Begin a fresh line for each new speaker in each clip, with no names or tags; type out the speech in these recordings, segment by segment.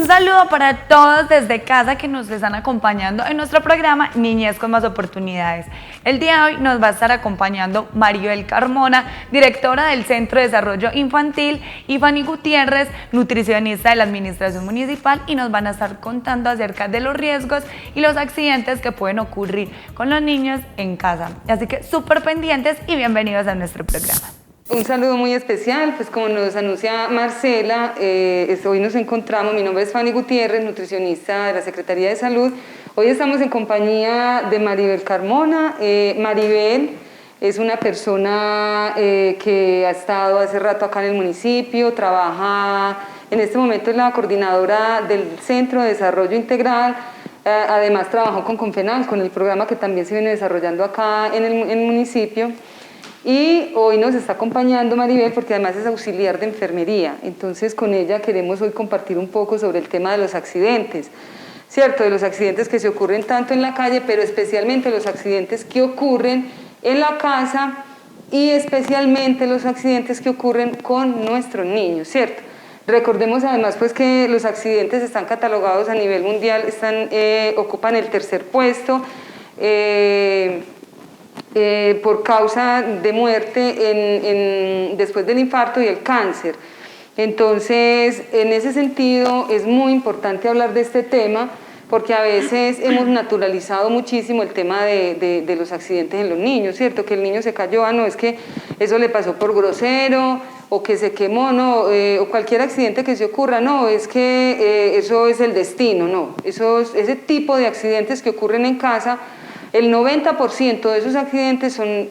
Un saludo para todos desde casa que nos están acompañando en nuestro programa Niñez con Más Oportunidades. El día de hoy nos va a estar acompañando Maribel Carmona, directora del Centro de Desarrollo Infantil, y Fanny Gutiérrez, nutricionista de la Administración Municipal, y nos van a estar contando acerca de los riesgos y los accidentes que pueden ocurrir con los niños en casa. Así que súper pendientes y bienvenidos a nuestro programa.
Un saludo muy especial, pues como nos anuncia Marcela, hoy nos encontramos, mi nombre es Fanny Gutiérrez, nutricionista de la Secretaría de Salud. Hoy estamos en compañía de Maribel Carmona. Maribel es una persona que ha estado hace rato acá en el municipio, trabaja, en este momento es la coordinadora del Centro de Desarrollo Integral, además trabajó con Confenal, con el programa que también se viene desarrollando acá en el municipio. Y hoy nos está acompañando Maribel porque además es auxiliar de enfermería, entonces con ella queremos hoy compartir un poco sobre el tema de los accidentes, ¿cierto? De los accidentes que se ocurren tanto en la calle, pero especialmente los accidentes que ocurren en la casa y especialmente los accidentes que ocurren con nuestros niños, ¿cierto? Recordemos además pues que los accidentes están catalogados a nivel mundial, ocupan el tercer puesto, por causa de muerte después del infarto y el cáncer. Entonces, en ese sentido, es muy importante hablar de este tema porque a veces hemos naturalizado muchísimo el tema de los accidentes en los niños, ¿cierto? Que el niño se cayó, no, es que eso le pasó por grosero, o que se quemó, no, o cualquier accidente que se ocurra, no, es que eso es el destino, no. Ese tipo de accidentes que ocurren en casa, el 90% de esos accidentes son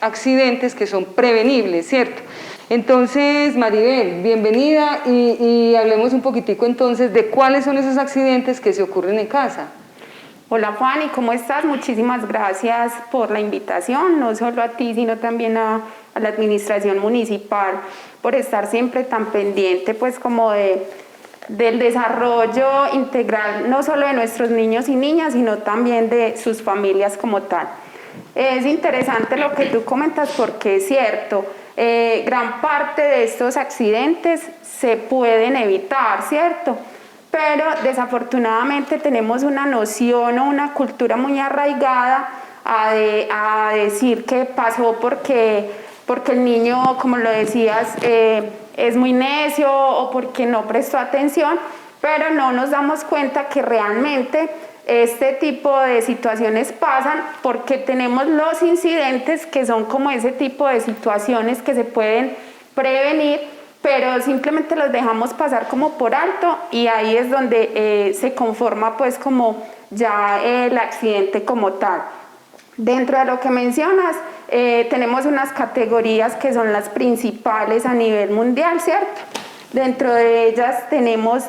accidentes que son prevenibles, ¿cierto? Entonces, Maribel, bienvenida y hablemos un poquitico entonces de cuáles son esos accidentes que se ocurren en casa.
Hola Fanny, ¿cómo estás? Muchísimas gracias por la invitación, no solo a ti, sino también a la Administración Municipal por estar siempre tan pendiente, pues como del desarrollo integral, no solo de nuestros niños y niñas, sino también de sus familias como tal. Es interesante lo que tú comentas porque es cierto, gran parte de estos accidentes se pueden evitar, ¿cierto? Pero desafortunadamente tenemos una noción o una cultura muy arraigada a decir que pasó porque el niño, como lo decías, es muy necio o porque no prestó atención, pero no nos damos cuenta que realmente este tipo de situaciones pasan porque tenemos los incidentes que son como ese tipo de situaciones que se pueden prevenir, pero simplemente los dejamos pasar como por alto y ahí es donde se conforma pues como ya el accidente como tal. Dentro de lo que mencionas, tenemos unas categorías que son las principales a nivel mundial, ¿cierto? Dentro de ellas tenemos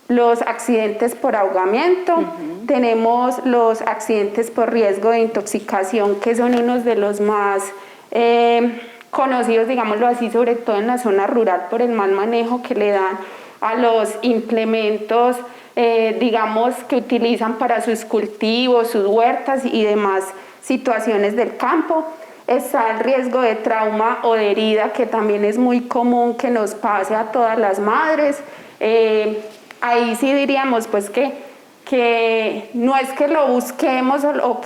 los accidentes por ahogamiento, tenemos los accidentes por riesgo de intoxicación, que son unos de los más conocidos, digámoslo así, sobre todo en la zona rural por el mal manejo que le dan a los implementos digamos que utilizan para sus cultivos, sus huertas y demás situaciones del campo. Está el riesgo de trauma o de herida, que también es muy común que nos pase a todas las madres. Ahí sí diríamos pues que no es que lo busquemos o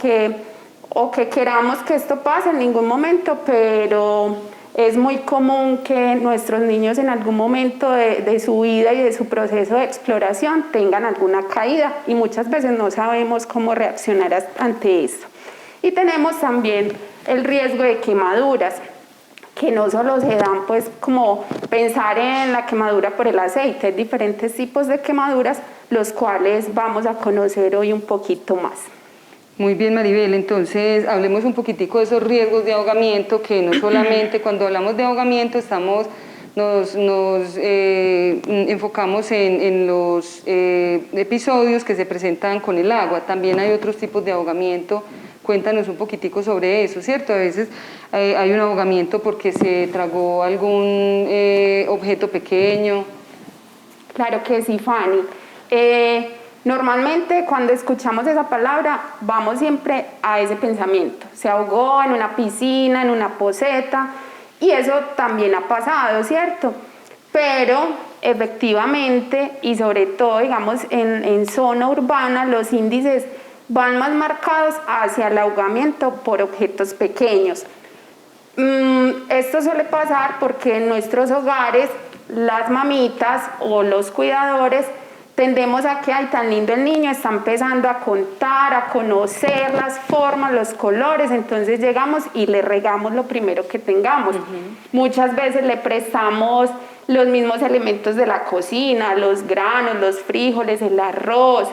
que queramos que esto pase en ningún momento, pero es muy común que nuestros niños en algún momento de su vida y de su proceso de exploración tengan alguna caída y muchas veces no sabemos cómo reaccionar ante esto. Y tenemos también el riesgo de quemaduras, que no solo se dan pues como pensar en la quemadura por el aceite, hay diferentes tipos de quemaduras, los cuales vamos a conocer hoy un poquito más.
Muy bien, Maribel, entonces hablemos un poquitico de esos riesgos de ahogamiento, que no solamente cuando hablamos de ahogamiento nos enfocamos en los episodios que se presentan con el agua, también hay otros tipos de ahogamiento. Cuéntanos un poquitico sobre eso, ¿cierto? A veces hay un ahogamiento porque se tragó algún objeto pequeño.
Claro que sí, Fanny. Normalmente cuando escuchamos esa palabra vamos siempre a ese pensamiento, se ahogó en una piscina, en una poceta, y eso también ha pasado, ¿cierto? Pero efectivamente, y sobre todo, digamos, en zona urbana, los índices van más marcados hacia el ahogamiento por objetos pequeños. Esto suele pasar porque en nuestros hogares las mamitas o los cuidadores tendemos a que, ay, tan lindo el niño, está empezando a contar, a conocer las formas, los colores, entonces llegamos y le regamos lo primero que tengamos. Muchas veces le prestamos los mismos elementos de la cocina, los granos, los frijoles, el arroz.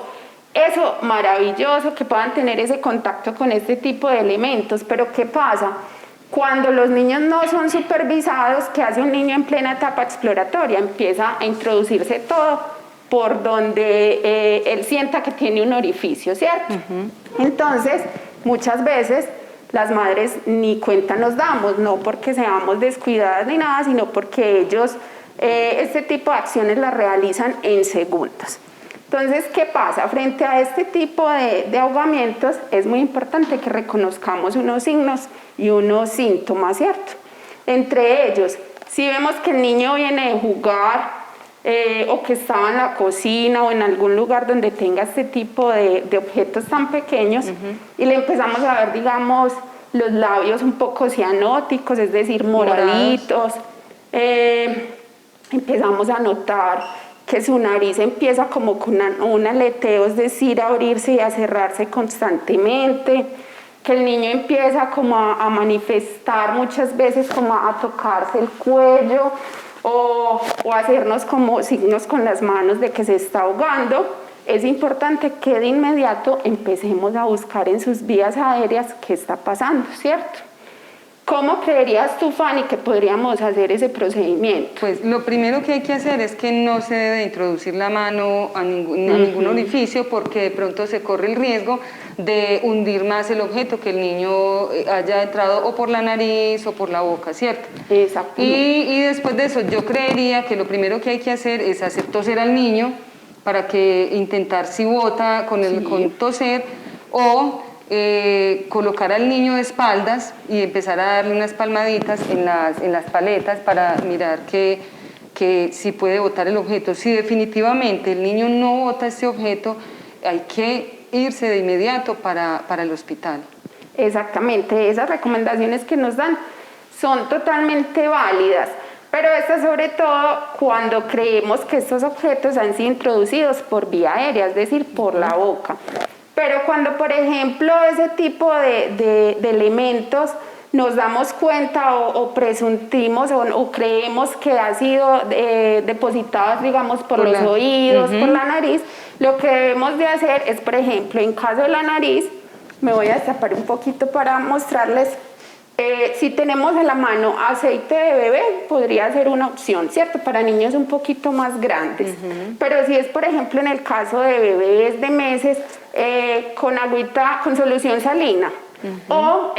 Eso, maravilloso que puedan tener ese contacto con este tipo de elementos, pero ¿qué pasa? Cuando los niños no son supervisados, ¿qué hace un niño en plena etapa exploratoria? Empieza a introducirse todo por donde él sienta que tiene un orificio, ¿cierto? Entonces, muchas veces las madres ni cuenta nos damos, no porque seamos descuidadas ni nada, sino porque ellos este tipo de acciones las realizan en segundos. Entonces, ¿qué pasa? Frente a este tipo de ahogamientos, es muy importante que reconozcamos unos signos y unos síntomas, ¿cierto? Entre ellos, si vemos que el niño viene de jugar, o que estaba en la cocina o en algún lugar donde tenga este tipo de objetos tan pequeños, y le empezamos a ver, digamos, los labios un poco cianóticos, es decir, moraditos, empezamos a notar que su nariz empieza como con un aleteo, es decir, a abrirse y a cerrarse constantemente, que el niño empieza como a manifestar muchas veces, como a tocarse el cuello, o hacernos como signos con las manos de que se está ahogando. Es importante que de inmediato empecemos a buscar en sus vías aéreas qué está pasando, ¿cierto? ¿Cómo creerías tú, Fanny, que podríamos hacer ese procedimiento?
Pues lo primero que hay que hacer es que no se debe introducir la mano a ningún orificio, porque de pronto se corre el riesgo de hundir más el objeto, que el niño haya entrado o por la nariz o por la boca, ¿cierto?
Exactamente.
Y después de eso yo creería que lo primero que hay que hacer es hacer toser al niño para que intentar si bota con toser, o colocar al niño de espaldas y empezar a darle unas palmaditas en las paletas para mirar que si puede botar el objeto. Si definitivamente el niño no bota este objeto, hay que irse de inmediato para el hospital.
Exactamente, esas recomendaciones que nos dan son totalmente válidas, pero estas sobre todo cuando creemos que estos objetos han sido introducidos por vía aérea, es decir, por la boca. Pero cuando, por ejemplo, ese tipo de elementos nos damos cuenta o presuntimos o creemos que ha sido depositados, digamos, por los oídos, por la nariz, lo que debemos de hacer es, por ejemplo, en caso de la nariz, me voy a destapar un poquito para mostrarles, si tenemos en la mano aceite de bebé, podría ser una opción, ¿cierto? Para niños un poquito más grandes. Pero si es, por ejemplo, en el caso de bebés de meses, con agüita, con solución salina. O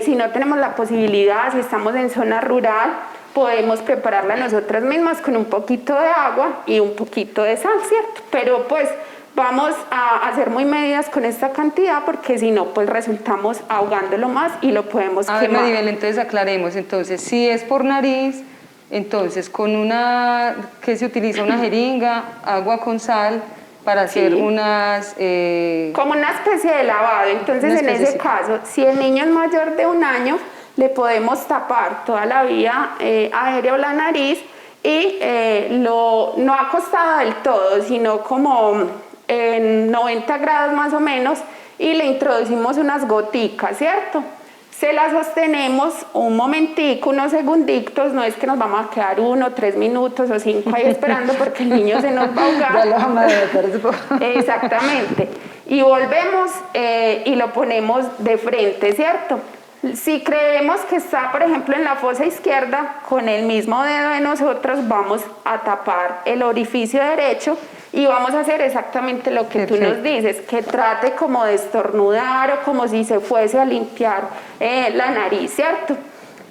si no tenemos la posibilidad, si estamos en zona rural, podemos prepararla nosotras mismas con un poquito de agua y un poquito de sal, ¿cierto? Pero pues vamos a ser muy medidas con esta cantidad, porque si no, pues resultamos ahogándolo más y lo podemos quemar.
Maribel, entonces aclaremos, entonces si es por nariz, entonces con ¿qué se utiliza? Una jeringa, agua con sal, para hacer unas...
como una especie de lavado. Entonces en ese caso, si el niño es mayor de 1 año, le podemos tapar toda la vía aérea o la nariz y no acostado del todo, sino como en 90 grados más o menos, y le introducimos unas goticas, ¿cierto? Se las sostenemos un momentico, unos segunditos, no es que nos vamos a quedar 1, 3 minutos o 5 ahí esperando porque el niño se nos va a ahogar.
Ya lo vamos a ver.
Exactamente. Y volvemos y lo ponemos de frente, ¿cierto? Si creemos que está, por ejemplo, en la fosa izquierda, con el mismo dedo de nosotros vamos a tapar el orificio derecho y vamos a hacer exactamente lo que tú nos dices, que trate como de estornudar o como si se fuese a limpiar la nariz, ¿cierto?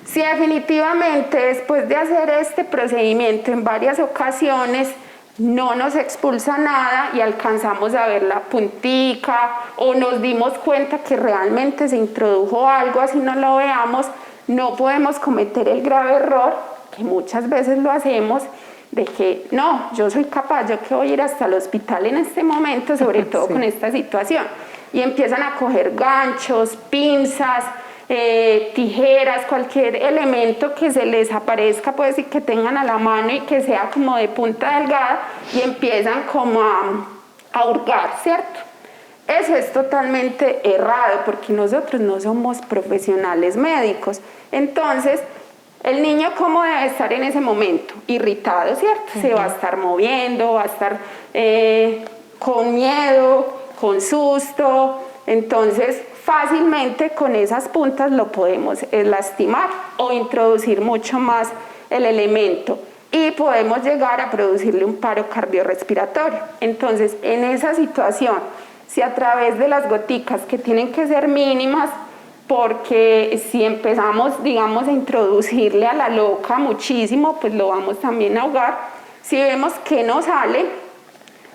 Si definitivamente después de hacer este procedimiento en varias ocasiones no nos expulsa nada y alcanzamos a ver la puntica o nos dimos cuenta que realmente se introdujo algo, así no lo veamos, no podemos cometer el grave error, que muchas veces lo hacemos, de que no, yo soy capaz, yo que voy a ir hasta el hospital en este momento, sobre todo con esta situación. Y empiezan a coger ganchos, pinzas, tijeras, cualquier elemento que se les aparezca, pues, y que tengan a la mano y que sea como de punta delgada, y empiezan como a hurgar, ¿cierto? Eso es totalmente errado porque nosotros no somos profesionales médicos. Entonces, el niño, ¿cómo debe estar en ese momento? Irritado, ¿cierto? Se va a estar moviendo, va a estar con miedo, con susto. Entonces, fácilmente con esas puntas lo podemos lastimar o introducir mucho más el elemento y podemos llegar a producirle un paro cardiorrespiratorio. Entonces, en esa situación, si a través de las goticas, que tienen que ser mínimas, porque si empezamos, digamos, a introducirle a la loca muchísimo, pues lo vamos también a ahogar. Si vemos que no sale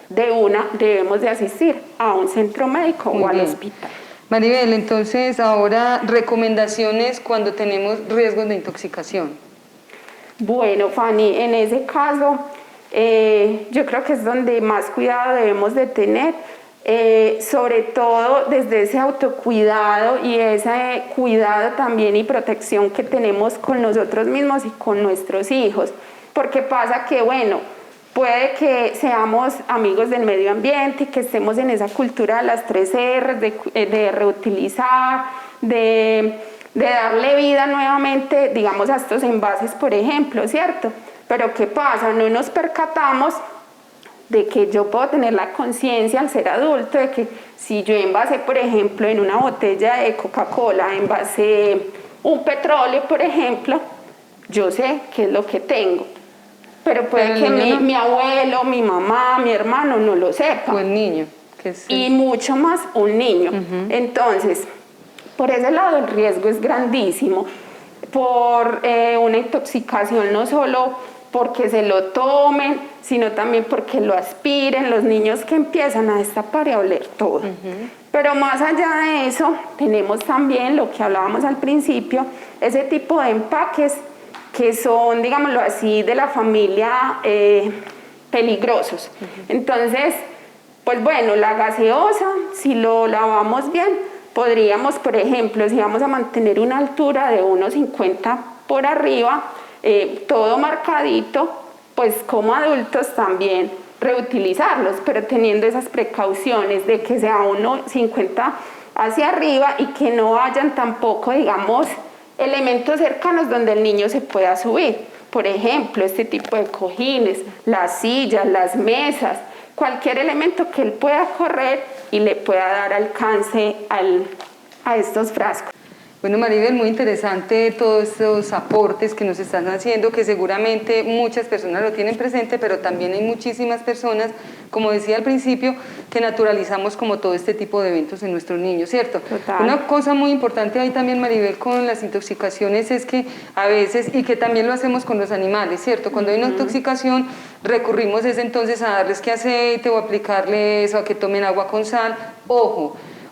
de una, debemos de asistir a un centro médico o al hospital.
Maribel, entonces ahora recomendaciones cuando tenemos riesgos de intoxicación.
Bueno, Fanny, en ese caso yo creo que es donde más cuidado debemos de tener, sobre todo desde ese autocuidado y ese cuidado también y protección que tenemos con nosotros mismos y con nuestros hijos, porque pasa que, bueno, puede que seamos amigos del medio ambiente y que estemos en esa cultura de las 3 R, de reutilizar, de darle vida nuevamente, digamos, a estos envases, por ejemplo, ¿cierto? Pero ¿qué pasa? No nos percatamos de que yo puedo tener la conciencia al ser adulto de que si yo envasé, por ejemplo, en una botella de Coca-Cola, envasé un petróleo, por ejemplo, yo sé qué es lo que tengo. Pero puede que mi abuelo, mi mamá, mi hermano no lo sepa.
O el niño.
Y mucho más un niño. Entonces, por ese lado el riesgo es grandísimo. Por una intoxicación, no solo porque se lo tomen, sino también porque lo aspiren. Los niños que empiezan a destapar y a oler todo. Pero más allá de eso, tenemos también lo que hablábamos al principio, ese tipo de empaques que son, digámoslo así, de la familia peligrosos. Entonces, pues bueno, la gaseosa, si lo lavamos bien, podríamos, por ejemplo, si vamos a mantener una altura de 1,50 por arriba, todo marcadito, pues como adultos también reutilizarlos, pero teniendo esas precauciones de que sea 1,50 hacia arriba y que no hayan tampoco, digamos, elementos cercanos donde el niño se pueda subir. Por ejemplo, este tipo de cojines, las sillas, las mesas, cualquier elemento que él pueda correr y le pueda dar alcance a estos frascos.
Bueno, Maribel, muy interesante todos estos aportes que nos están haciendo, que seguramente muchas personas lo tienen presente, pero también hay muchísimas personas, como decía al principio, que naturalizamos como todo este tipo de eventos en nuestros niños, ¿cierto?
Total.
Una cosa muy importante ahí también, Maribel, con las intoxicaciones es que a veces, y que también lo hacemos con los animales, ¿cierto? Cuando hay una intoxicación, recurrimos entonces a darles que aceite o aplicarles o a que tomen agua con sal.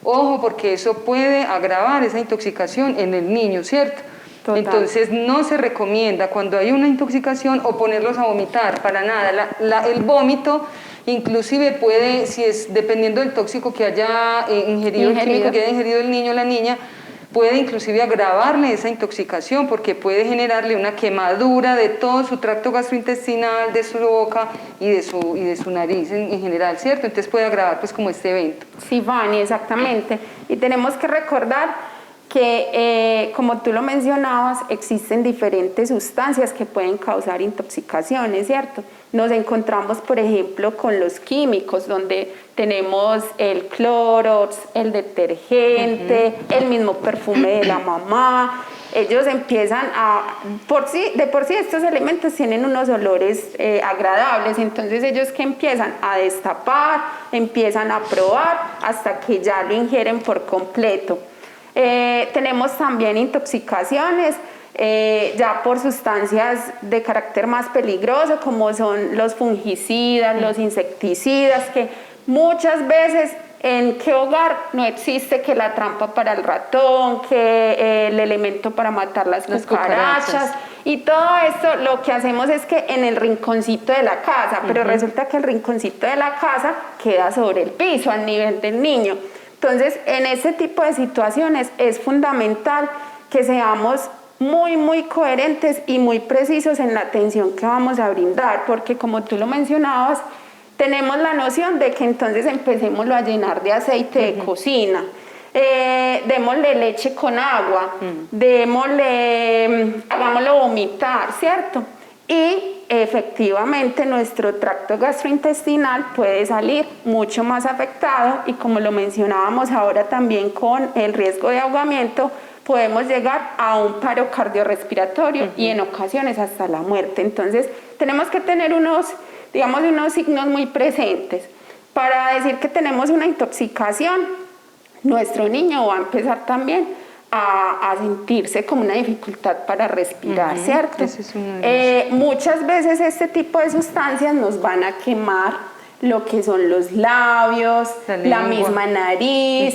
Ojo, porque eso puede agravar esa intoxicación en el niño, ¿cierto? Total. Entonces no se recomienda cuando hay una intoxicación o ponerlos a vomitar, para nada. El vómito inclusive puede, si es dependiendo del tóxico que haya ingerido, el químico que haya ingerido el niño o la niña, puede inclusive agravarle esa intoxicación porque puede generarle una quemadura de todo su tracto gastrointestinal, de su boca y de su nariz en general, ¿cierto? Entonces puede agravar pues como este evento.
Sí, Fanny, exactamente. Y tenemos que recordar que, como tú lo mencionabas, existen diferentes sustancias que pueden causar intoxicaciones, ¿cierto? Nos encontramos, por ejemplo, con los químicos, donde tenemos el Clorox, el detergente, el mismo perfume de la mamá. Ellos empiezan de por sí estos elementos tienen unos olores agradables, entonces ellos que empiezan a destapar, empiezan a probar hasta que ya lo ingieren por completo. Tenemos también intoxicaciones ya por sustancias de carácter más peligroso, como son los fungicidas, los insecticidas, que muchas veces en qué hogar no existe que la trampa para el ratón, que el elemento para matar las cucarachas, Y todo esto lo que hacemos es que en el rinconcito de la casa, pero resulta que el rinconcito de la casa queda sobre el piso, al nivel del niño. Entonces, en este tipo de situaciones es fundamental que seamos muy coherentes y muy precisos en la atención que vamos a brindar, porque como tú lo mencionabas, tenemos la noción de que entonces empecémoslo a llenar de aceite de cocina, démosle leche con agua, hagámoslo vomitar, ¿cierto? Y efectivamente nuestro tracto gastrointestinal puede salir mucho más afectado y como lo mencionábamos ahora también con el riesgo de ahogamiento, podemos llegar a un paro cardiorrespiratorio y en ocasiones hasta la muerte. Entonces tenemos que tener unos signos muy presentes para decir que tenemos una intoxicación. Nuestro niño va a empezar también a sentirse como una dificultad para respirar, ¿cierto? Muchas veces este tipo de sustancias nos van a quemar lo que son los labios, la misma nariz.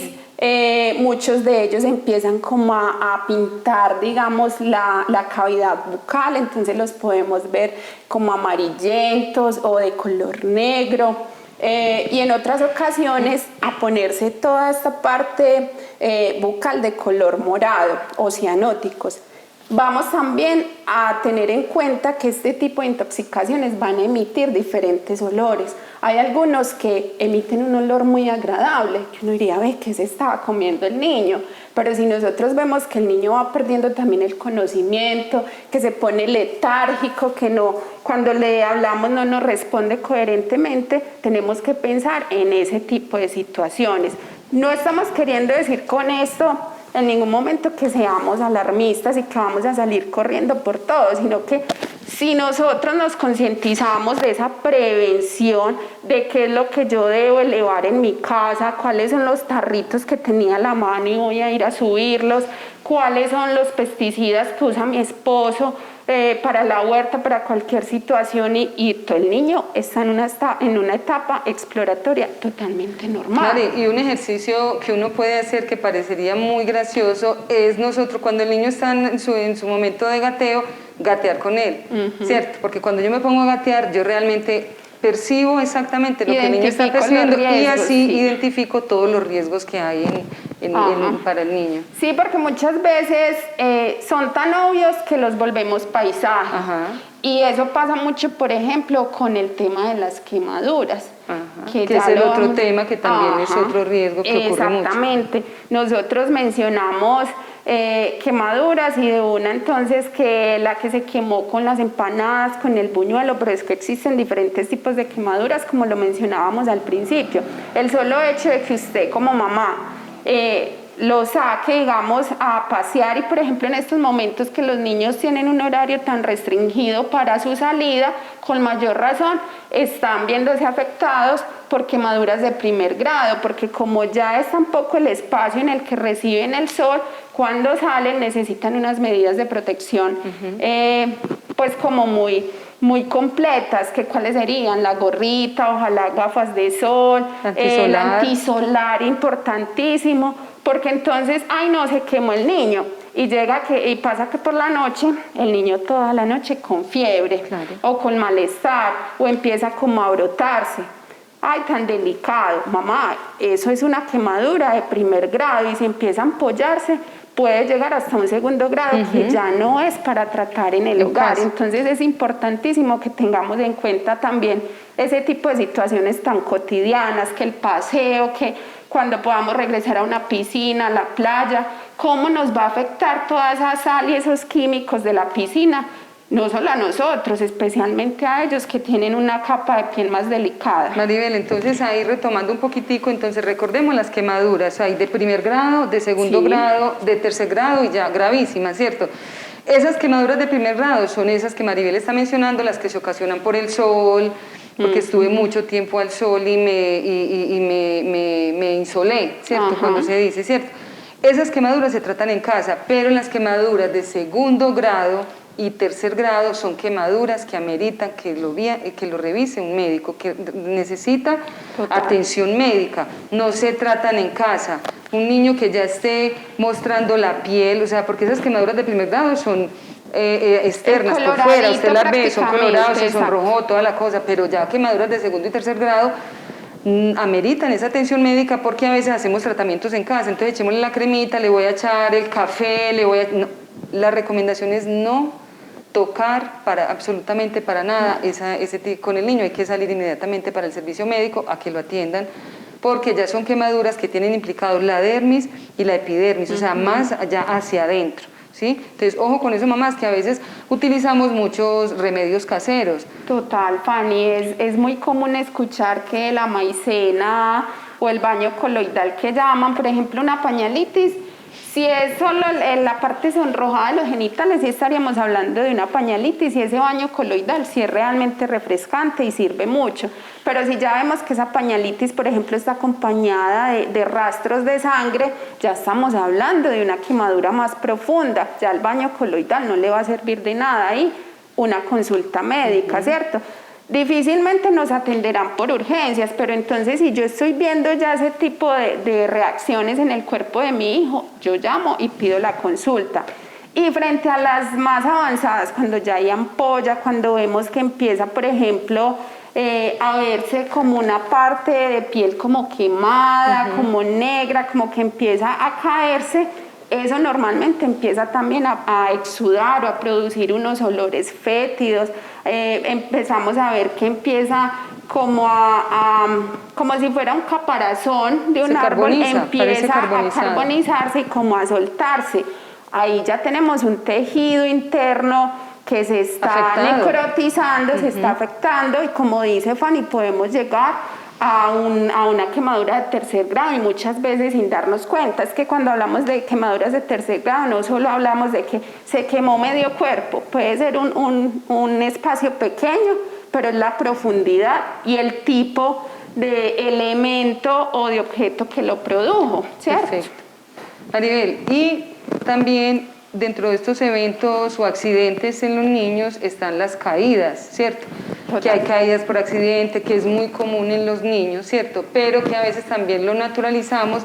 Muchos de ellos empiezan como a pintar, digamos, la cavidad bucal, entonces los podemos ver como amarillentos o de color negro. Y en otras ocasiones a ponerse toda esta parte bucal de color morado o cianóticos. Vamos también a tener en cuenta que este tipo de intoxicaciones van a emitir diferentes olores. Hay algunos que emiten un olor muy agradable, que uno diría, ve, ¿qué se estaba comiendo el niño? Pero si nosotros vemos que el niño va perdiendo también el conocimiento, que se pone letárgico, que no, cuando le hablamos no nos responde coherentemente, tenemos que pensar en ese tipo de situaciones. No estamos queriendo decir con esto en ningún momento que seamos alarmistas y que vamos a salir corriendo por todo, sino que si nosotros nos concientizamos de esa prevención, de qué es lo que yo debo elevar en mi casa, cuáles son los tarritos que tenía a la mano y voy a ir a subirlos, cuáles son los pesticidas que usa mi esposo para la huerta, para cualquier situación y todo el niño está en una etapa exploratoria totalmente normal.
Claro, y un ejercicio que uno puede hacer que parecería muy gracioso es nosotros cuando el niño está en su momento de gateo, gatear con él, ¿cierto? Porque cuando yo me pongo a gatear, yo realmente percibo exactamente lo que el niño está percibiendo y así identifico todos los riesgos que hay para el niño.
Sí, porque muchas veces son tan obvios que los volvemos paisaje. Y eso pasa mucho, por ejemplo, con el tema de las quemaduras.
Que es el otro tema que también es otro riesgo que ocurre mucho.
Exactamente. Nosotros mencionamos quemaduras y de una entonces que la que se quemó con las empanadas, con el buñuelo, pero es que existen diferentes tipos de quemaduras como lo mencionábamos al principio. El solo hecho de que usted como mamá lo saque, digamos, a pasear y, por ejemplo, en estos momentos que los niños tienen un horario tan restringido para su salida, con mayor razón están viéndose afectados por quemaduras de primer grado, porque como ya es tan poco el espacio en el que reciben el sol, cuando salen necesitan unas medidas de protección, pues como muy completas, que cuáles serían, la gorrita, ojalá gafas de sol, el antisolar importantísimo, porque entonces, ay no, se quemó el niño, y pasa que por la noche, el niño toda la noche con fiebre, o con malestar, o empieza como a brotarse. Ay, tan delicado, mamá, eso es una quemadura de primer grado, y si empieza a ampollarse, puede llegar hasta un segundo grado que ya no es para tratar en el hogar. Entonces es importantísimo que tengamos en cuenta también ese tipo de situaciones tan cotidianas, que el paseo, que cuando podamos regresar a una piscina, a la playa, cómo nos va a afectar toda esa sal y esos químicos de la piscina, no solo a nosotros, especialmente a ellos que tienen una capa de piel más delicada.
Maribel, entonces ahí retomando un poquitico, entonces recordemos las quemaduras, hay de primer grado, de segundo grado, de tercer grado y ya gravísimas, ¿cierto? Esas quemaduras de primer grado son esas que Maribel está mencionando, las que se ocasionan por el sol, porque estuve mucho tiempo al sol y me insolé, ¿cierto? Cuando se dice, ¿cierto? Esas quemaduras se tratan en casa, pero las quemaduras de segundo grado y tercer grado son quemaduras que ameritan que lo revise un médico, que necesita atención médica, no se tratan en casa. Un niño que ya esté mostrando la piel, o sea, porque esas quemaduras de primer grado son externas por fuera, usted las ve, son colorados, se sonrojó, toda la cosa, pero ya quemaduras de segundo y tercer grado ameritan esa atención médica porque a veces hacemos tratamientos en casa, entonces echémosle la cremita, le voy a echar el café, no, la recomendación es no tocar absolutamente para nada con el niño, hay que salir inmediatamente para el servicio médico a que lo atiendan, porque ya son quemaduras que tienen implicados la dermis y la epidermis, o sea, más allá hacia adentro. ¿Sí? Entonces, ojo con eso, mamás, que a veces utilizamos muchos remedios caseros.
Total, Fanny, es muy común escuchar que la maicena o el baño coloidal que llaman, por ejemplo, una pañalitis, si es solo en la parte sonrojada de los genitales, sí estaríamos hablando de una pañalitis, y ese baño coloidal sí es realmente refrescante y sirve mucho. Pero si ya vemos que esa pañalitis, por ejemplo, está acompañada de rastros de sangre, ya estamos hablando de una quemadura más profunda. Ya el baño coloidal no le va a servir de nada ahí, una consulta médica, ¿cierto? Difícilmente nos atenderán por urgencias, pero entonces si yo estoy viendo ya ese tipo de reacciones en el cuerpo de mi hijo, yo llamo y pido la consulta. Y frente a las más avanzadas, cuando ya hay ampolla, cuando vemos que empieza, por ejemplo, a verse como una parte de piel como quemada, como negra, como que empieza a caerse, eso normalmente empieza también a exudar o a producir unos olores fétidos. Empezamos a ver que empieza como como si fuera un caparazón de un árbol, empieza a carbonizarse y como a soltarse. Ahí ya tenemos un tejido interno que se está necrotizando, se está afectando, y como dice Fanny, podemos llegar a una quemadura de tercer grado, y muchas veces sin darnos cuenta. Es que cuando hablamos de quemaduras de tercer grado no solo hablamos de que se quemó medio cuerpo, puede ser un espacio pequeño, pero es la profundidad y el tipo de elemento o de objeto que lo produjo, ¿cierto?
Perfecto. Maribel, y también dentro de estos eventos o accidentes en los niños están las caídas, ¿cierto? Total. Que hay caídas por accidente, que es muy común en los niños, ¿cierto? Pero que a veces también lo naturalizamos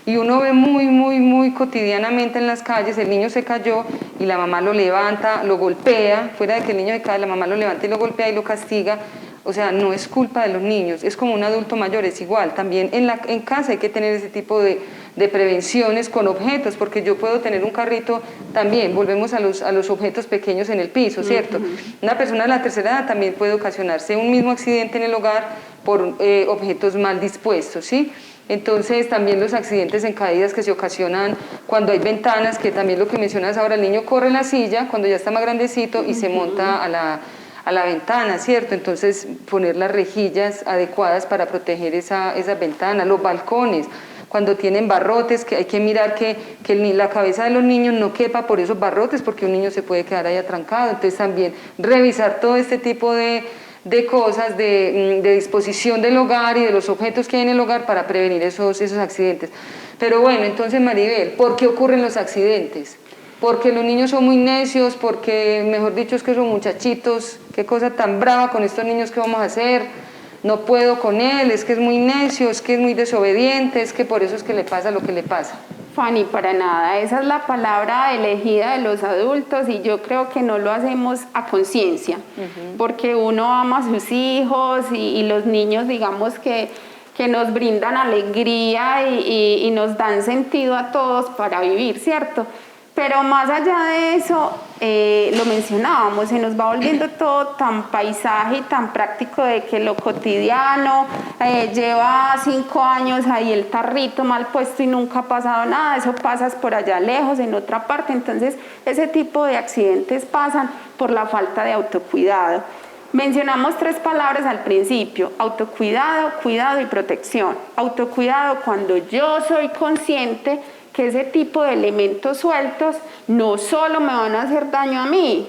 y uno ve muy cotidianamente en las calles, el niño se cayó y la mamá lo levanta, lo golpea, fuera de que el niño se cae, la mamá lo levanta y lo golpea y lo castiga. O sea, no es culpa de los niños, es como un adulto mayor, es igual. También en casa hay que tener ese tipo de prevenciones con objetos, porque yo puedo tener un carrito también, volvemos a los objetos pequeños en el piso, ¿cierto? Una persona de la tercera edad también puede ocasionarse un mismo accidente en el hogar por objetos mal dispuestos, ¿sí? Entonces también los accidentes en caídas que se ocasionan cuando hay ventanas, que también lo que mencionas ahora, el niño corre en la silla cuando ya está más grandecito y se monta a la ventana, ¿cierto? Entonces poner las rejillas adecuadas para proteger esas ventanas, los balcones, cuando tienen barrotes, que hay que mirar que la cabeza de los niños no quepa por esos barrotes, porque un niño se puede quedar ahí atrancado. Entonces también revisar todo este tipo de cosas, de disposición del hogar y de los objetos que hay en el hogar para prevenir esos accidentes. Pero bueno, entonces Maribel, ¿por qué ocurren los accidentes? Porque los niños son muy necios, porque mejor dicho es que son muchachitos, qué cosa tan brava con estos niños, ¿qué vamos a hacer? No puedo con él, es que es muy necio, es que es muy desobediente, es que por eso es que le pasa lo que le pasa.
Fanny, para nada, esa es la palabra elegida de los adultos, y yo creo que no lo hacemos a conciencia, porque uno ama a sus hijos y los niños, digamos que nos brindan alegría y nos dan sentido a todos para vivir, ¿cierto? Pero más allá de eso, lo mencionábamos, se nos va volviendo todo tan paisaje y tan práctico, de que lo cotidiano lleva 5 años ahí el tarrito mal puesto y nunca ha pasado nada, eso pasas por allá lejos, en otra parte. Entonces ese tipo de accidentes pasan por la falta de autocuidado. Mencionamos 3 palabras al principio: autocuidado, cuidado y protección. Autocuidado cuando yo soy consciente que ese tipo de elementos sueltos no solo me van a hacer daño a mí,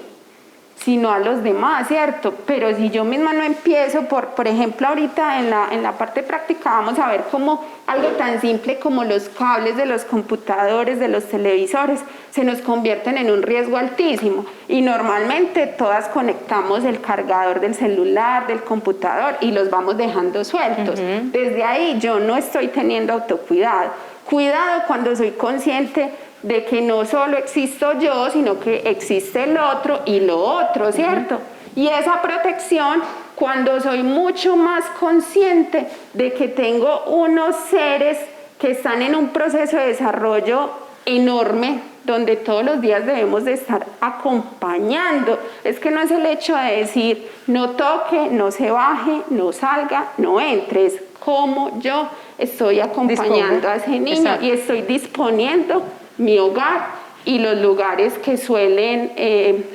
sino a los demás, ¿cierto? Pero si yo misma no empiezo, por ejemplo, ahorita en la parte práctica vamos a ver cómo algo tan simple como los cables de los computadores, de los televisores, se nos convierten en un riesgo altísimo, y normalmente todas conectamos el cargador del celular, del computador, y los vamos dejando sueltos. Desde ahí yo no estoy teniendo autocuidado. Cuidado cuando soy consciente de que no solo existo yo, sino que existe el otro y lo otro, ¿cierto? Y esa protección, cuando soy mucho más consciente de que tengo unos seres que están en un proceso de desarrollo enorme, donde todos los días debemos de estar acompañando. Es que no es el hecho de decir, no toque, no se baje, no salga, no entre, es como yo estoy acompañando a ese niño. Exacto. Y estoy disponiendo mi hogar y los lugares que suelen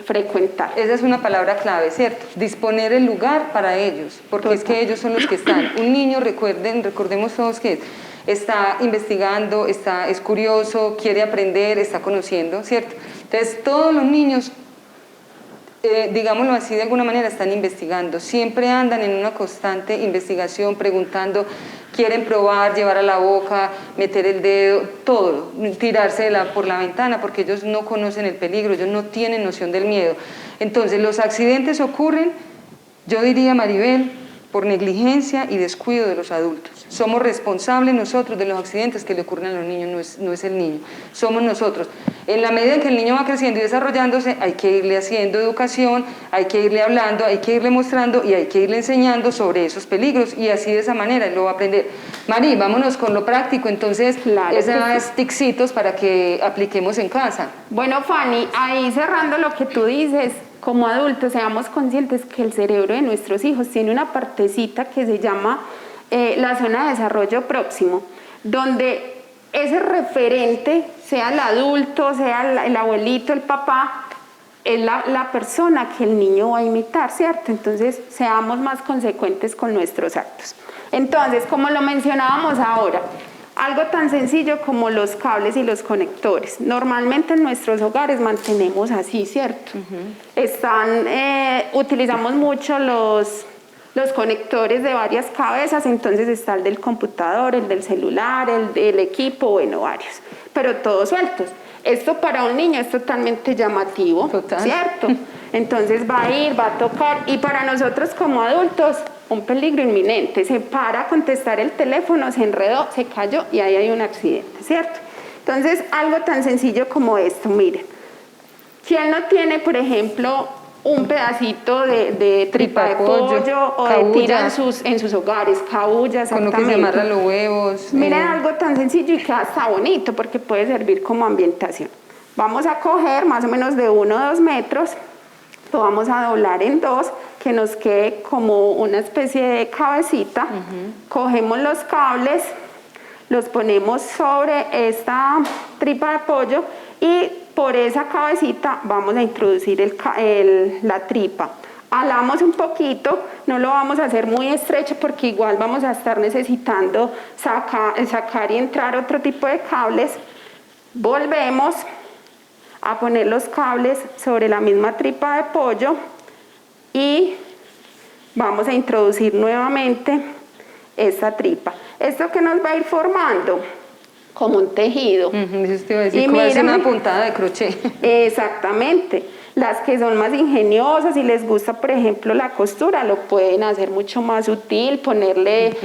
frecuentar.
Esa es una palabra clave, ¿cierto? Disponer el lugar para ellos, porque es que ellos son los que están. Un niño, recordemos todos que está investigando, es curioso, quiere aprender, está conociendo, ¿cierto? Entonces, todos los niños, digámoslo así de alguna manera, están investigando, siempre andan en una constante investigación, preguntando, quieren probar, llevar a la boca, meter el dedo, todo, tirarse por la ventana, porque ellos no conocen el peligro, ellos no tienen noción del miedo. Entonces, los accidentes ocurren, yo diría, Maribel, por negligencia y descuido de los adultos. Somos responsables nosotros de los accidentes que le ocurren a los niños, no es el niño, somos nosotros. En la medida en que el niño va creciendo y desarrollándose, hay que irle haciendo educación, hay que irle hablando, hay que irle mostrando y hay que irle enseñando sobre esos peligros, y así de esa manera él lo va a aprender. Mari, vámonos con lo práctico, entonces, claro, esos ticsitos para que apliquemos en casa.
Bueno, Fanny, ahí cerrando lo que tú dices, como adultos seamos conscientes que el cerebro de nuestros hijos tiene una partecita que se llama la zona de desarrollo próximo, donde ese referente, sea el adulto, sea el abuelito, el papá, es la persona que el niño va a imitar, ¿cierto? Entonces, seamos más consecuentes con nuestros actos. Entonces, como lo mencionábamos ahora, algo tan sencillo como los cables y los conectores. Normalmente en nuestros hogares mantenemos así, ¿cierto? Utilizamos mucho los conectores de varias cabezas, entonces está el del computador, el del celular, el del equipo, bueno, varios, pero todos sueltos. Esto para un niño es totalmente llamativo, total, ¿cierto? Entonces va a ir, va a tocar, y para nosotros como adultos, un peligro inminente. Se para a contestar el teléfono, se enredó, se cayó y ahí hay un accidente, ¿cierto? Entonces, algo tan sencillo como esto, miren. ¿Quién no tiene, por ejemplo, un pedacito de tripa de pollo o de tira en sus hogares, cabulla, exactamente?
Con lo que se amarran los huevos.
Miren, algo tan sencillo y queda hasta bonito porque puede servir como ambientación. Vamos a coger más o menos de 1 o 2 metros, lo vamos a doblar en 2, que nos quede como una especie de cabecita. Cogemos los cables, los ponemos sobre esta tripa de pollo y por esa cabecita vamos a introducir la tripa. Alamos un poquito, no lo vamos a hacer muy estrecho porque igual vamos a estar necesitando sacar y entrar otro tipo de cables. Volvemos a poner los cables sobre la misma tripa de pollo y vamos a introducir nuevamente esta tripa. ¿Esto que nos va a ir formando? Como un tejido.
Eso te iba a decir, como hacer una puntada de crochet.
Exactamente. Las que son más ingeniosas y les gusta, por ejemplo, la costura, lo pueden hacer mucho más sutil, ponerle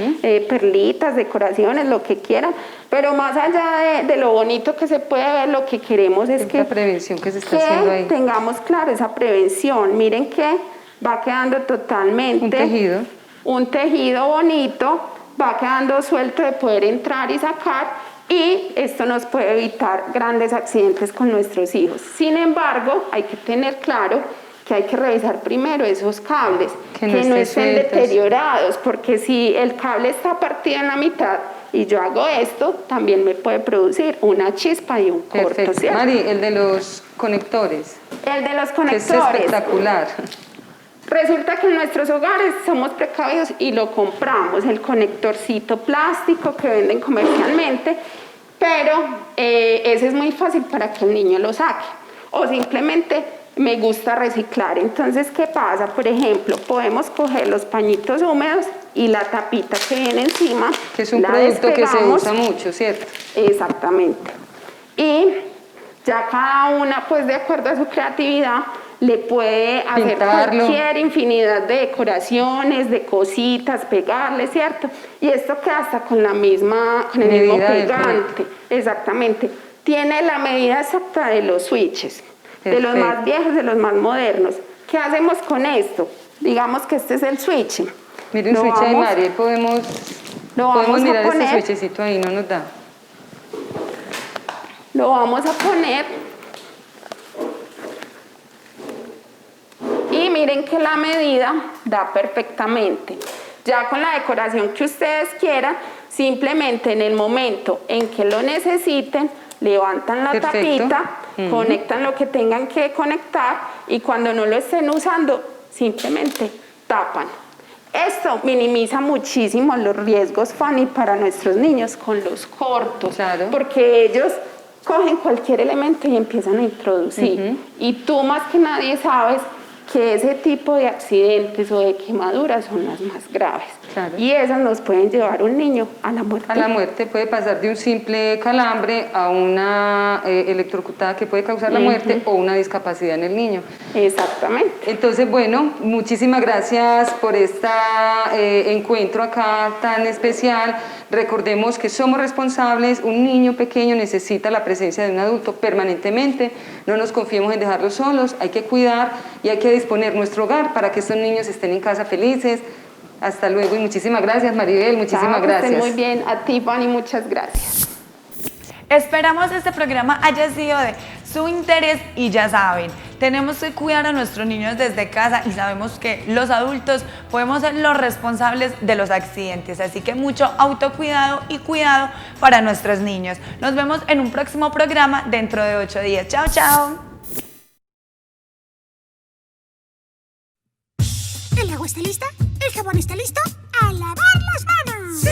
perlitas, decoraciones, lo que quieran. Pero más allá de lo bonito que se puede ver, lo que queremos es que,
la prevención que se está haciendo ahí,
tengamos claro esa prevención. Miren que va quedando totalmente un tejido bonito, va quedando suelto de poder entrar y sacar. Y esto nos puede evitar grandes accidentes con nuestros hijos. Sin embargo, hay que tener claro que hay que revisar primero esos cables, que no estén deteriorados, porque si el cable está partido en la mitad y yo hago esto, también me puede producir una chispa y un corto, ¿cierto?
Mari, el de los conectores.
El de los conectores.
Que es espectacular.
Resulta que en nuestros hogares somos precavidos y lo compramos, el conectorcito plástico que venden comercialmente, pero ese es muy fácil para que el niño lo saque. O simplemente me gusta reciclar. Entonces, ¿qué pasa? Por ejemplo, podemos coger los pañitos húmedos y la tapita que viene encima.
Que es un producto que se usa mucho, ¿cierto?
Exactamente. Y ya cada una, pues de acuerdo a su creatividad, le puede hacer cualquier infinidad de decoraciones, de cositas, pegarle, ¿cierto? Y esto queda hasta con el mismo pegante. Exactamente. tiene la medida exacta de los switches, de los
Perfecto.
más viejos, de los más modernos. ¿Qué hacemos con esto? Digamos que este es el switch.
Mire un
Lo
switch ahí,
vamos-
Mari,
lo vamos
podemos
a
mirar este
poner.
switchecito ahí, no nos da.
Lo vamos a poner y miren que la medida da perfectamente. Ya con la decoración que ustedes quieran, simplemente en el momento en que lo necesiten, levantan la
Perfecto.
tapita, conectan lo que tengan que conectar y cuando no lo estén usando, simplemente tapan. Esto minimiza muchísimo los riesgos, Fanny, para nuestros niños con los cortos,
Claro.
porque ellos cogen cualquier elemento y empiezan a introducir. Y tú más que nadie sabes que ese tipo de accidentes o de quemaduras son las más graves.
Claro.
Y esas nos pueden llevar a un niño a la muerte.
A la muerte puede pasar de un simple calambre a una electrocutada que puede causar la muerte o una discapacidad en el niño.
Exactamente.
Entonces, bueno, muchísimas gracias por este encuentro acá tan especial. Recordemos que somos responsables, un niño pequeño necesita la presencia de un adulto permanentemente, no nos confiemos en dejarlos solos, hay que cuidar y hay que disponer nuestro hogar para que estos niños estén en casa felices. Hasta luego y muchísimas gracias, Maribel, muchísimas
Chao, que estén
gracias.
muy bien. A ti, Fanny, muchas gracias.
Esperamos este programa haya sido de su interés y ya saben, tenemos que cuidar a nuestros niños desde casa y sabemos que los adultos podemos ser los responsables de los accidentes, así que mucho autocuidado y cuidado para nuestros niños. Nos vemos en un próximo programa dentro de 8 días. Chao, chao.
¿El agua está lista? ¿El jabón está listo? ¡A lavar las manos! ¡Sí!